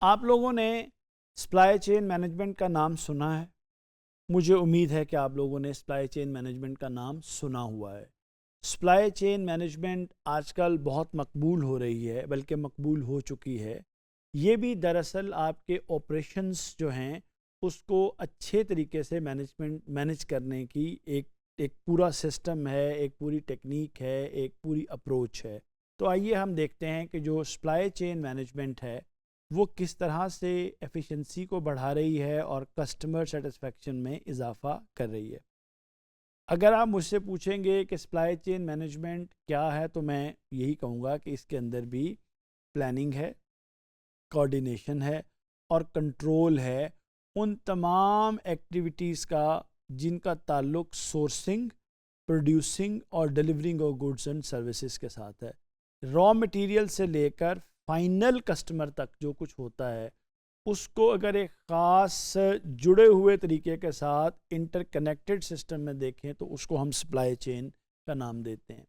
آپ لوگوں نے سپلائی چین مینجمنٹ کا نام سنا ہے. مجھے امید ہے کہ آپ لوگوں نے سپلائی چین مینجمنٹ کا نام سنا ہوا ہے. سپلائی چین مینجمنٹ آج کل بہت مقبول ہو رہی ہے، بلکہ مقبول ہو چکی ہے. یہ بھی دراصل آپ کے آپریشنز جو ہیں اس کو اچھے طریقے سے مینج کرنے کی ایک پورا سسٹم ہے، ایک پوری ٹیکنیک ہے، ایک پوری اپروچ ہے. تو آئیے ہم دیکھتے ہیں کہ جو سپلائی چین مینجمنٹ ہے وہ کس طرح سے ایفیشنسی کو بڑھا رہی ہے اور کسٹمر سیٹسفیکشن میں اضافہ کر رہی ہے. اگر آپ مجھ سے پوچھیں گے کہ سپلائی چین مینجمنٹ کیا ہے تو میں یہی کہوں گا کہ اس کے اندر بھی پلاننگ ہے، کوآرڈینیشن ہے اور کنٹرول ہے ان تمام ایکٹیویٹیز کا جن کا تعلق سورسنگ، پروڈیوسنگ اور delivering of goods and services کے ساتھ ہے. را مٹیریل سے لے کر فائنل کسٹمر تک جو کچھ ہوتا ہے اس کو اگر ایک خاص جڑے ہوئے طریقے کے ساتھ انٹر کنیکٹڈ سسٹم میں دیکھیں تو اس کو ہم سپلائی چین کا نام دیتے ہیں.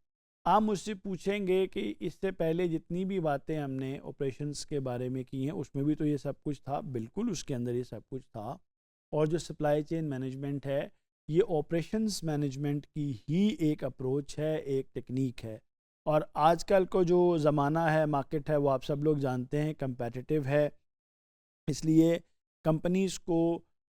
آپ مجھ سے پوچھیں گے کہ اس سے پہلے جتنی بھی باتیں ہم نے آپریشنز کے بارے میں کی ہیں اس میں بھی تو یہ سب کچھ تھا. بالکل اس کے اندر یہ سب کچھ تھا. اور جو سپلائی چین مینجمنٹ ہے یہ آپریشنز مینجمنٹ کی ہی ایک اپروچ ہے، ایک ٹیکنیک ہے. اور آج کل کو جو زمانہ ہے، مارکیٹ ہے، وہ آپ سب لوگ جانتے ہیں کمپیٹیٹیو ہے. اس لیے کمپنیز کو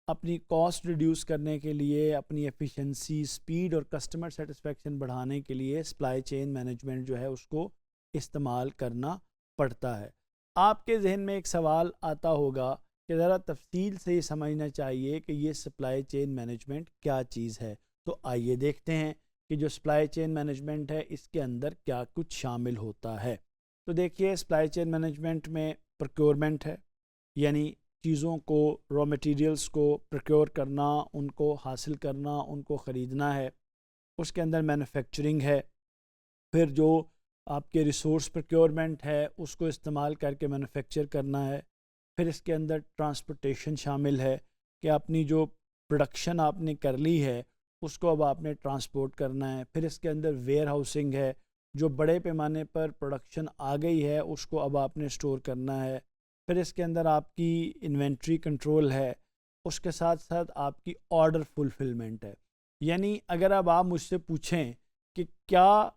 اپنی کاسٹ ریڈیوس کرنے کے لیے، اپنی ایفیشنسی، سپیڈ اور کسٹمر سیٹسفیکشن بڑھانے کے لیے سپلائی چین مینجمنٹ جو ہے اس کو استعمال کرنا پڑتا ہے. آپ کے ذہن میں ایک سوال آتا ہوگا کہ ذرا تفصیل سے یہ سمجھنا چاہیے کہ یہ سپلائی چین مینجمنٹ کیا چیز ہے. تو آئیے دیکھتے ہیں کہ جو سپلائی چین مینجمنٹ ہے اس کے اندر کیا کچھ شامل ہوتا ہے. تو دیکھیے سپلائی چین مینجمنٹ میں پروکیورمنٹ ہے، یعنی چیزوں کو، را مٹیریلز کو پروکیور کرنا، ان کو حاصل کرنا، ان کو خریدنا ہے. اس کے اندر مینوفیکچرنگ ہے. پھر جو آپ کے ریسورس پروکیورمنٹ ہے اس کو استعمال کر کے مینوفیکچر کرنا ہے. پھر اس کے اندر ٹرانسپورٹیشن شامل ہے کہ اپنی جو پروڈکشن آپ نے کر لی ہے اس کو اب آپ نے ٹرانسپورٹ کرنا ہے. پھر اس کے اندر ویئر ہاؤسنگ ہے، جو بڑے پیمانے پر پروڈکشن آ گئی ہے اس کو اب آپ نے سٹور کرنا ہے. پھر اس کے اندر آپ کی انوینٹری کنٹرول ہے. اس کے ساتھ ساتھ آپ کی آرڈر فلفلمنٹ ہے. یعنی اگر اب آپ مجھ سے پوچھیں کہ کیا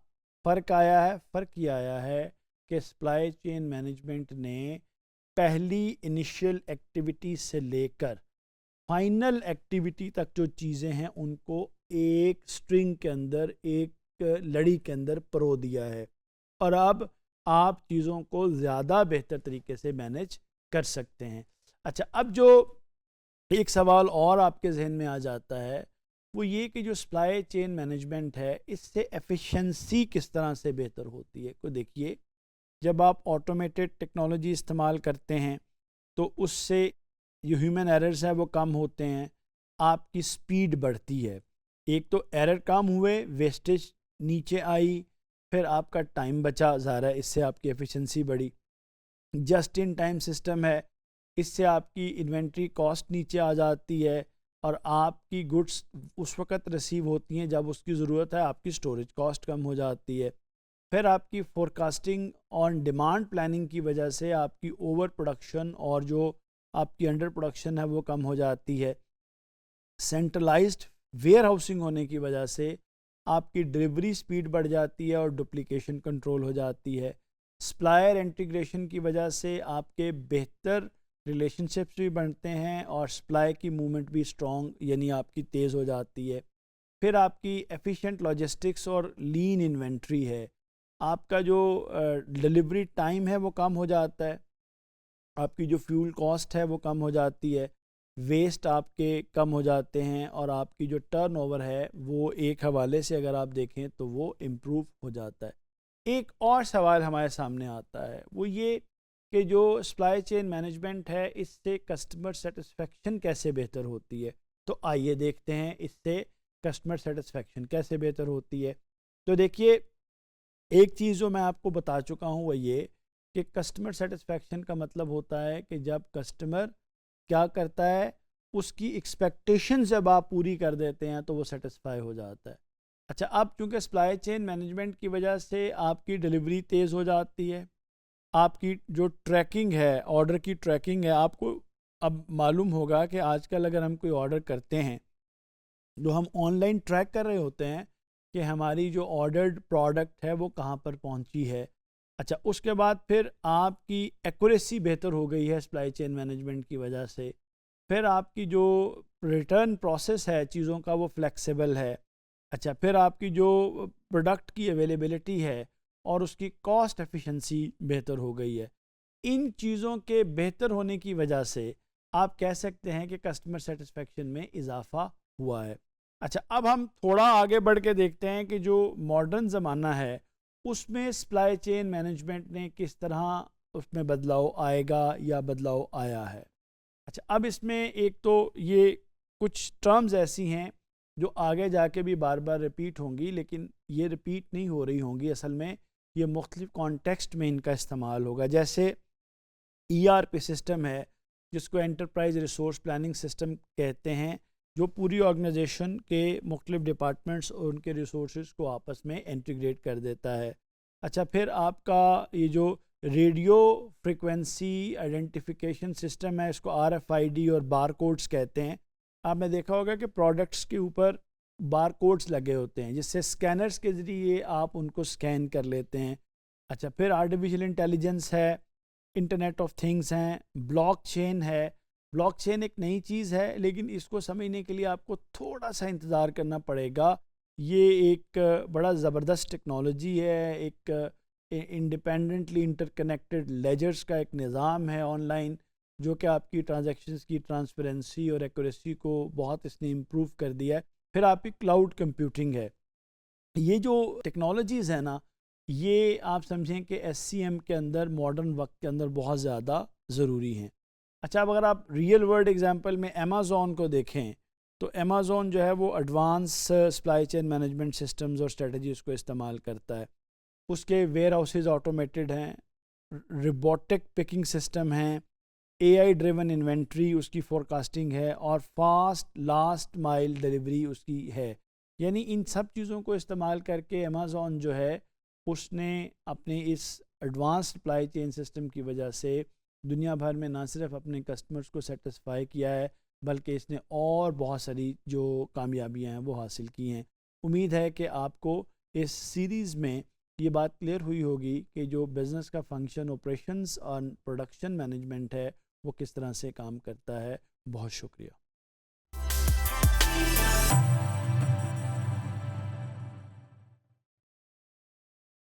فرق آیا ہے، فرق یہ آیا ہے کہ سپلائی چین مینجمنٹ نے پہلی انیشیل ایکٹیویٹی سے لے کر فائنل ایکٹیویٹی تک جو چیزیں ہیں ان کو ایک سٹرنگ کے اندر، ایک لڑی کے اندر پرو دیا ہے. اور اب آپ چیزوں کو زیادہ بہتر طریقے سے مینج کر سکتے ہیں. اچھا، اب جو ایک سوال اور آپ کے ذہن میں آ جاتا ہے وہ یہ کہ جو سپلائی چین مینجمنٹ ہے اس سے ایفیشنسی کس طرح سے بہتر ہوتی ہے. کو دیکھیے، جب آپ آٹومیٹڈ ٹیکنالوجی استعمال کرتے ہیں تو اس سے جو ہیومن ایررز ہیں وہ کم ہوتے ہیں، آپ کی سپیڈ بڑھتی ہے. ایک تو ایرر کم ہوئے، ویسٹیج نیچے آئی، پھر آپ کا ٹائم بچا، ظاہر ہے اس سے آپ کی ایفیشنسی بڑھی. جسٹ ان ٹائم سسٹم ہے، اس سے آپ کی انوینٹری کاسٹ نیچے آ جاتی ہے اور آپ کی گڈس اس وقت ریسیو ہوتی ہیں جب اس کی ضرورت ہے. آپ کی سٹوریج کاسٹ کم ہو جاتی ہے. پھر آپ کی فورکاسٹنگ آن ڈیمانڈ پلاننگ کی وجہ سے آپ کی اوور پروڈکشن اور جو آپ کی انڈر پروڈکشن ہے وہ کم ہو جاتی ہے. سینٹرلائزڈ ویئر ہاؤسنگ ہونے کی وجہ سے آپ کی ڈلیوری سپیڈ بڑھ جاتی ہے اور ڈپلیکیشن کنٹرول ہو جاتی ہے. سپلائر انٹیگریشن کی وجہ سے آپ کے بہتر ریلیشن شپس بھی بنتے ہیں اور سپلائی کی موومنٹ بھی اسٹرانگ، یعنی آپ کی تیز ہو جاتی ہے. پھر آپ کی ایفیشینٹ لاجسٹکس اور لین انوینٹری ہے. آپ کا جو ڈلیوری ٹائم ہے وہ کم ہو جاتا ہے، آپ کی جو فیول کاسٹ ہے وہ کم ہو جاتی ہے، ویسٹ آپ کے کم ہو جاتے ہیں اور آپ کی جو ٹرن اوور ہے وہ ایک حوالے سے اگر آپ دیکھیں تو وہ امپروو ہو جاتا ہے. ایک اور سوال ہمارے سامنے آتا ہے وہ یہ کہ جو سپلائی چین مینجمنٹ ہے اس سے کسٹمر سیٹسفیکشن کیسے بہتر ہوتی ہے. تو آئیے دیکھتے ہیں اس سے کسٹمر سیٹسفیکشن کیسے بہتر ہوتی ہے. تو دیکھیے، ایک چیز جو میں آپ کو بتا چکا ہوں وہ یہ کہ کسٹمر سیٹسفیکشن کا مطلب ہوتا ہے کہ جب کسٹمر کیا کرتا ہے، اس کی ایکسپیکٹیشن جب آپ پوری کر دیتے ہیں تو وہ سیٹسفائی ہو جاتا ہے. اچھا، اب چونکہ سپلائی چین مینجمنٹ کی وجہ سے آپ کی ڈلیوری تیز ہو جاتی ہے، آپ کی جو ٹریکنگ ہے، آرڈر کی ٹریکنگ ہے، آپ کو اب معلوم ہوگا کہ آج کل اگر ہم کوئی آرڈر کرتے ہیں تو ہم آن لائن ٹریک کر رہے ہوتے ہیں کہ ہماری جو آرڈرڈ پروڈکٹ ہے وہ کہاں پر پہنچی ہے. اچھا، اس کے بعد پھر آپ کی ایکوریسی بہتر ہو گئی ہے سپلائی چین مینجمنٹ کی وجہ سے. پھر آپ کی جو ریٹرن پروسیس ہے چیزوں کا وہ فلیکسیبل ہے. اچھا، پھر آپ کی جو پروڈکٹ کی اویلیبلٹی ہے اور اس کی کاسٹ ایفیشنسی بہتر ہو گئی ہے. ان چیزوں کے بہتر ہونے کی وجہ سے آپ کہہ سکتے ہیں کہ کسٹمر سیٹسفیکشن میں اضافہ ہوا ہے. اچھا، اب ہم تھوڑا آگے بڑھ کے دیکھتے ہیں کہ جو ماڈرن زمانہ ہے اس میں سپلائی چین مینجمنٹ نے کس طرح اس میں بدلاؤ آئے گا یا بدلاؤ آیا ہے. اچھا، اب اس میں ایک تو یہ کچھ ٹرمز ایسی ہیں جو آگے جا کے بھی بار بار ریپیٹ ہوں گی، لیکن یہ ریپیٹ نہیں ہو رہی ہوں گی، اصل میں یہ مختلف کانٹیکسٹ میں ان کا استعمال ہوگا. جیسے ERP سسٹم ہے جس کو انٹرپرائز ریسورس پلاننگ سسٹم کہتے ہیں، جو پوری آرگنائزیشن کے مختلف ڈپارٹمنٹس اور ان کے ریسورسز کو آپس میں انٹیگریٹ کر دیتا ہے. اچھا، پھر آپ کا یہ جو ریڈیو فریکوینسی آئیڈینٹیفیکیشن سسٹم ہے، اس کو RFID اور بار کوڈز کہتے ہیں. آپ نے دیکھا ہوگا کہ پروڈکٹس کے اوپر بار کوڈز لگے ہوتے ہیں جس سے اسکینرز کے ذریعے آپ ان کو اسکین کر لیتے ہیں. اچھا، پھر آرٹیفیشیل انٹیلیجنس ہے، انٹرنیٹ آف تھنگس ہیں، بلاک چین ہے. بلاک چین ایک نئی چیز ہے لیکن اس کو سمجھنے کے لیے آپ کو تھوڑا سا انتظار کرنا پڑے گا. یہ ایک بڑا زبردست ٹیکنالوجی ہے، ایک انڈیپینڈنٹلی انٹر کنیکٹڈ لیجرز کا ایک نظام ہے آن لائن، جو کہ آپ کی ٹرانزیکشنز کی ٹرانسپیرنسی اور ایکوریسی کو بہت اس نے امپروو کر دیا ہے. پھر آپ کی کلاؤڈ کمپیوٹنگ ہے. یہ جو ٹیکنالوجیز ہیں نا، یہ آپ سمجھیں کہ SCM کے اندر ماڈرن وقت کے اندر بہت زیادہ ضروری ہیں. اچھا، اب اگر آپ ریئل ورلڈ ایگزامپل میں امیزون کو دیکھیں تو امیزون جو ہے وہ advance supply chain management systems اور اسٹریٹجیز کو استعمال کرتا ہے. اس کے ویئر ہاؤسز آٹومیٹڈ ہیں، روبوٹک پکنگ سسٹم ہیں، AI ڈریون انوینٹری اس کی فورکاسٹنگ ہے، اور فاسٹ لاسٹ مائل ڈیلیوری اس کی ہے. یعنی ان سب چیزوں کو استعمال کر کے امیزون جو ہے اس نے اپنے اس ایڈوانس سپلائی چین سسٹم کی وجہ سے دنیا بھر میں نہ صرف اپنے کسٹمرز کو سیٹسفائی کیا ہے بلکہ اس نے اور بہت ساری جو کامیابیاں ہیں وہ حاصل کی ہیں. امید ہے کہ آپ کو اس سیریز میں یہ بات کلیئر ہوئی ہوگی کہ جو بزنس کا فنکشن آپریشنز اور پروڈکشن مینجمنٹ ہے وہ کس طرح سے کام کرتا ہے. بہت شکریہ.